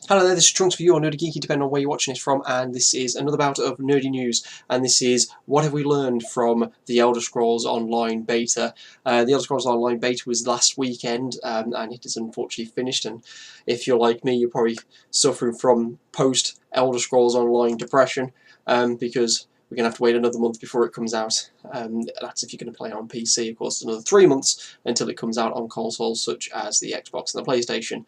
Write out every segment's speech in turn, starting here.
Hello there, this is Trunks for you or NerdyGeeky, depending on where you're watching this from, and this is another bout of nerdy news, and this is what have we learned from the Elder Scrolls Online beta. The Elder Scrolls Online beta was last weekend, and it is unfortunately finished, and if you're like me, you're probably suffering from post-Elder Scrolls Online depression, because we're going to have to wait another month before it comes out. That's if you're going to play on PC. Of course, it's another 3 months until it comes out on consoles such as the Xbox and the PlayStation.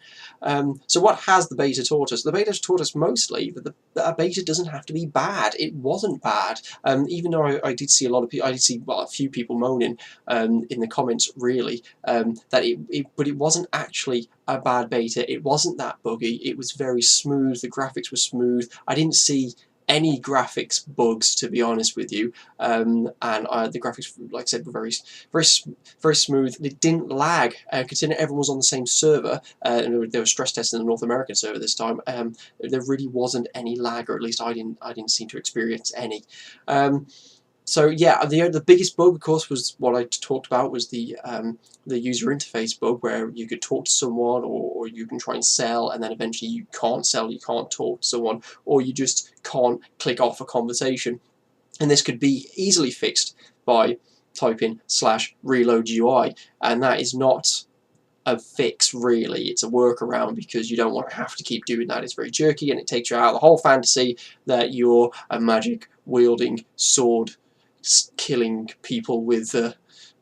So what has the beta taught us? The beta has taught us mostly that a beta doesn't have to be bad. It wasn't bad, even though I did see a lot of people. I did see a few people moaning in the comments, really, that but it wasn't actually a bad beta. It wasn't that buggy. It was very smooth. The graphics were smooth. I didn't see any graphics bugs, to be honest with you, and the graphics, like I said, were very smooth. They didn't lag, considering everyone was on the same server, and they were stress testing the North American server this time. There really wasn't any lag, or at least I didn't seem to experience any. So yeah, the biggest bug, of course, was what I talked about, was the user interface bug, where you could talk to someone, or you can try and sell, and then eventually you can't sell, you can't talk to someone, or you just can't click off a conversation. And this could be easily fixed by typing /reload UI, and that is not a fix, really. It's a workaround, because you don't want to have to keep doing that. It's very jerky, and it takes you out of the whole fantasy that you're a magic wielding sword killing people with a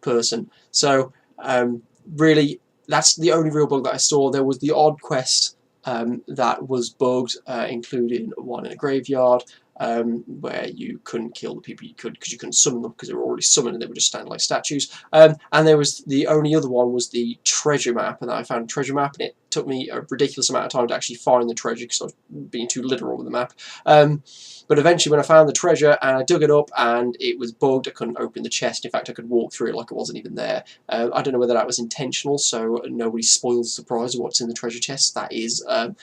person. So really, that's the only real bug that I saw. There was the odd quest that was bugged, including one in a graveyard, where you couldn't kill the people you could, because you couldn't summon them, because they were already summoned and they were just standing like statues. And there was the only other one was the treasure map, and I found a treasure map, and it took me a ridiculous amount of time to actually find the treasure, because I was being too literal with the map. But eventually, when I found the treasure and I dug it up and it was bugged, I couldn't open the chest. In fact, I could walk through it like it wasn't even there. I don't know whether that was intentional, so nobody spoils the surprise of what's in the treasure chest. There was an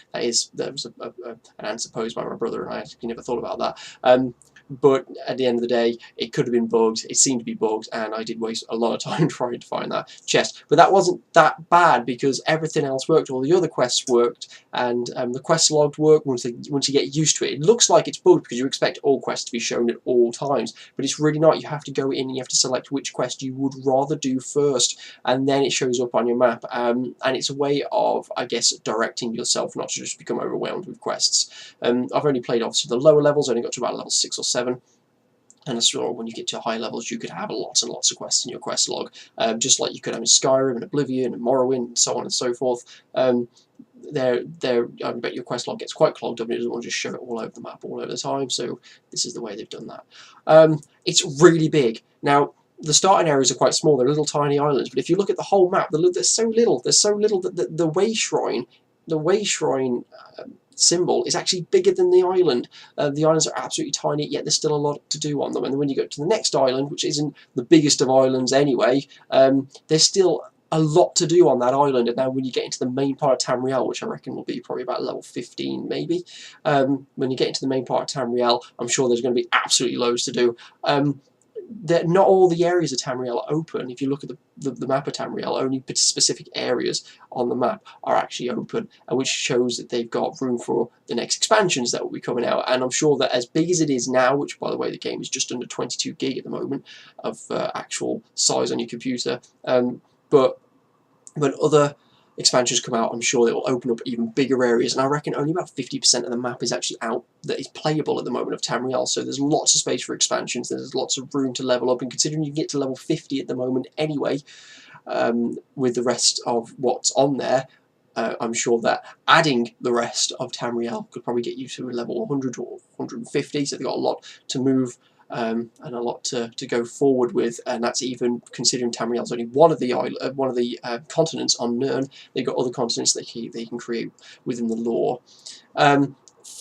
answer posed by my brother, and I actually never thought about that. But at the end of the day, it could have been bugged. It seemed to be bugged, and I did waste a lot of time trying to find that chest. But that wasn't that bad, because everything else worked. All the other quests worked, and the quest logged work once you get used to it. It looks like it's bugged, because you expect all quests to be shown at all times, but it's really not. You have to go in and you have to select which quest you would rather do first, and then it shows up on your map. And it's a way of, I guess, directing yourself not to just become overwhelmed with quests. I've only played, obviously, the lower levels. I only got to about level 6 or 7. And so when you get to high levels, you could have lots and lots of quests in your quest log, just like you could have in Skyrim and Oblivion and Morrowind and so on and so forth. I bet your quest log gets quite clogged up, and it doesn't want to just show it all over the map all over the time. So this is the way they've done that. It's really big. Now, the starting areas are quite small. They're little tiny islands, but if you look at the whole map, there's so little that the way shrine symbol is actually bigger than the island. The islands are absolutely tiny, yet there's still a lot to do on them. And then when you go to the next island, which isn't the biggest of islands anyway, there's still a lot to do on that island. And now when you get into the main part of Tamriel, which I reckon will be probably about level 15 maybe, when you get into the main part of Tamriel, I'm sure there's going to be absolutely loads to do. Not all the areas of Tamriel are open. If you look at the map of Tamriel, only specific areas on the map are actually open, which shows that they've got room for the next expansions that will be coming out. And I'm sure that as big as it is now, which, by the way, the game is just under 22 gig at the moment of actual size on your computer, but when other expansions come out, I'm sure they will open up even bigger areas, and I reckon only about 50% of the map is actually out that is playable at the moment of Tamriel, so there's lots of space for expansions, there's lots of room to level up, and considering you can get to level 50 at the moment anyway, with the rest of what's on there, I'm sure that adding the rest of Tamriel could probably get you to a level 100 or 150, so they've got a lot to move and a lot to go forward with, and that's even considering Tamriel's only one of the continents on Nern. They've got other continents they can create within the lore.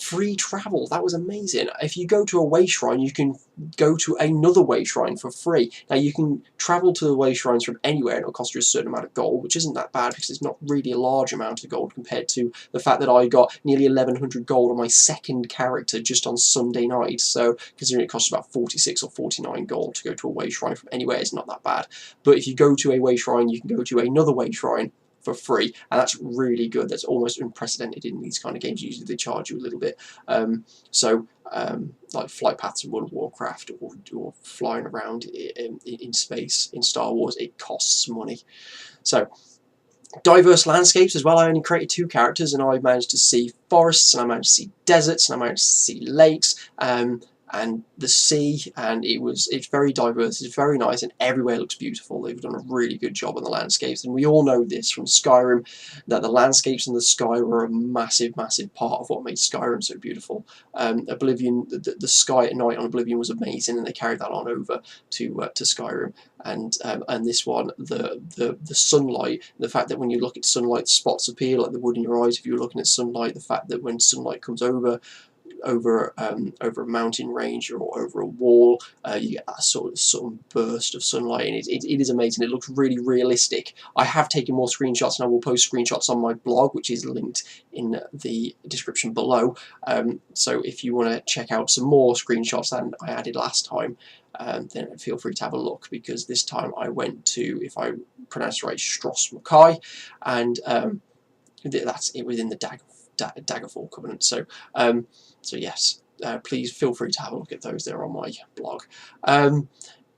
Free travel, that was amazing. If you go to a way shrine, you can go to another way shrine for free. Now, you can travel to the way shrines from anywhere, and it'll cost you a certain amount of gold, which isn't that bad, because it's not really a large amount of gold compared to the fact that I got nearly 1100 gold on my second character just on Sunday night. So considering it costs about 46 or 49 gold to go to a way shrine from anywhere, it's not that bad. But if you go to a way shrine, you can go to another way shrine for free, and that's really good. That's almost unprecedented in these kind of games. Usually they charge you a little bit. Like flight paths in World of Warcraft, or flying around in space in Star Wars, it costs money. So diverse landscapes as well. I only created 2 characters, and I managed to see forests, and I managed to see deserts, and I managed to see lakes, and the sea, and it's very diverse, it's very nice, and everywhere looks beautiful. They've done a really good job on the landscapes, and we all know this from Skyrim, that the landscapes in the sky were a massive part of what made Skyrim so beautiful. Oblivion, the sky at night on Oblivion was amazing, and they carried that on over to Skyrim. And this one, the sunlight, the fact that when you look at sunlight, spots appear like the wood in your eyes if you're looking at sunlight, the fact that when sunlight comes over a mountain range or over a wall, you get that sort of burst of sunlight, and it is amazing. It looks really realistic. I have taken more screenshots, and I will post screenshots on my blog, which is linked in the description below. So if you want to check out some more screenshots than I added last time, then feel free to have a look, because this time I went to, if I pronounce it right, Stros Mackay, and that's it within the Daggerfall Covenant. So yes, please feel free to have a look at those. They're on my blog.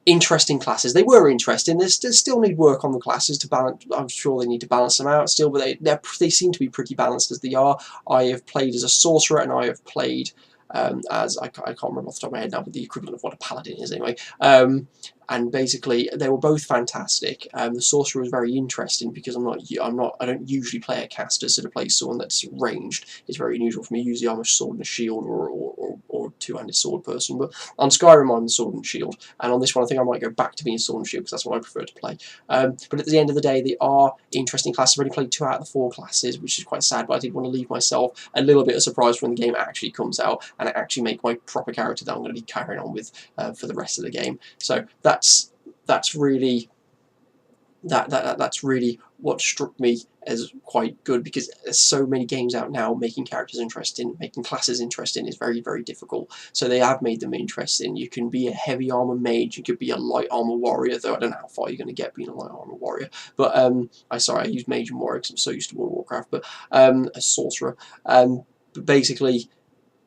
Interesting classes. They were interesting. They still need work on the classes to balance. I'm sure they need to balance them out still, but they seem to be pretty balanced as they are. I have played as a sorcerer, and I have played as I can't remember off the top of my head now, but the equivalent of what a paladin is anyway. And basically they were both fantastic. The sorcerer was very interesting because I don't usually play a caster, so to play someone that's ranged is very unusual for me. Usually I'm a sword and a shield or two-handed sword person, but on Skyrim I'm the sword and shield, and on this one I think I might go back to being sword and shield because that's what I prefer to play. But at the end of the day, they are interesting classes. I've only played 2 out of the 4 classes, which is quite sad, but I did want to leave myself a little bit of surprise when the game actually comes out and I actually make my proper character that I'm going to be carrying on with for the rest of the game. So that's really what struck me as quite good, because there's so many games out now. Making characters interesting, making classes interesting is very difficult. So they have made them interesting. You can be a heavy armor mage, you could be a light armor warrior, though I don't know how far you're going to get being a light armor warrior. But I use mage and warrior because I'm so used to World of Warcraft. But a sorcerer. But basically,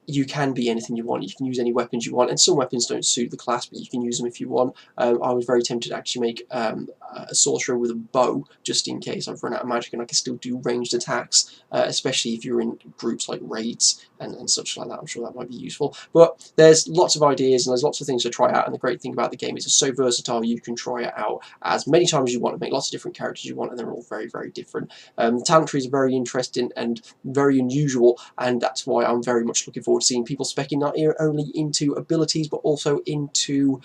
you can be anything you want. You can use any weapons you want, and some weapons don't suit the class, but you can use them if you want. I was very tempted to actually make a sorcerer with a bow, just in case I've run out of magic and I can still do ranged attacks, especially if you're in groups like raids and such like that. I'm sure that might be useful. But there's lots of ideas and there's lots of things to try out, and the great thing about the game is it's so versatile. You can try it out as many times as you want and make lots of different characters you want, and they're all very different. The talent trees are very interesting and very unusual, and that's why I'm very much looking forward to seeing people specking not only into abilities but also into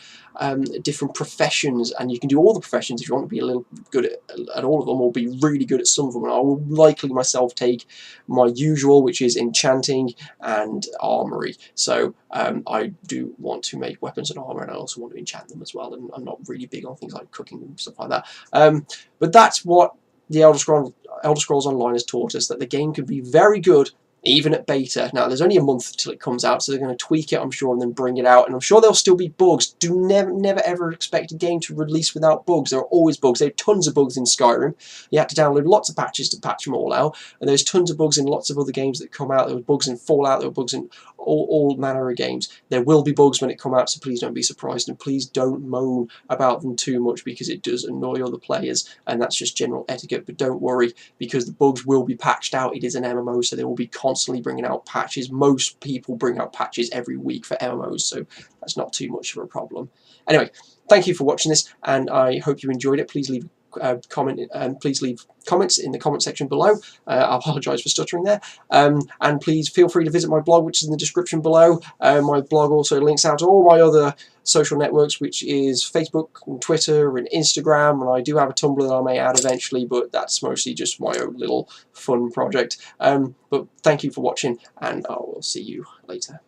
different professions. And you can do all the professions if you want to be a little good at all of them, or be really good at some of them. And I will likely myself take my usual, which is enchanting and armory. So I do want to make weapons and armor, and I also want to enchant them as well, and I'm not really big on things like cooking and stuff like that. But that's what the Elder Scrolls Online has taught us, that the game can be very good even at beta. Now, there's only a month till it comes out, so they're going to tweak it, I'm sure, and then bring it out. And I'm sure there'll still be bugs. Do never ever expect a game to release without bugs. There are always bugs. There are tons of bugs in Skyrim. You had to download lots of patches to patch them all out. And there's tons of bugs in lots of other games that come out. There were bugs in Fallout. There were bugs in all manner of games. There will be bugs when it comes out, so please don't be surprised. And please don't moan about them too much, because it does annoy other players. And that's just general etiquette. But don't worry, because the bugs will be patched out. It is an MMO, so they will be constantly bringing out patches. Most people bring out patches every week for MMOs, so that's not too much of a problem. Anyway, thank you for watching this, and I hope you enjoyed it. Please leave comment, and please leave comments in the comment section below. I apologise for stuttering there. And please feel free to visit my blog, which is in the description below. My blog also links out to all my other social networks, which is Facebook and Twitter and Instagram, and I do have a Tumblr that I may add eventually, but that's mostly just my own little fun project. But thank you for watching, and I will see you later.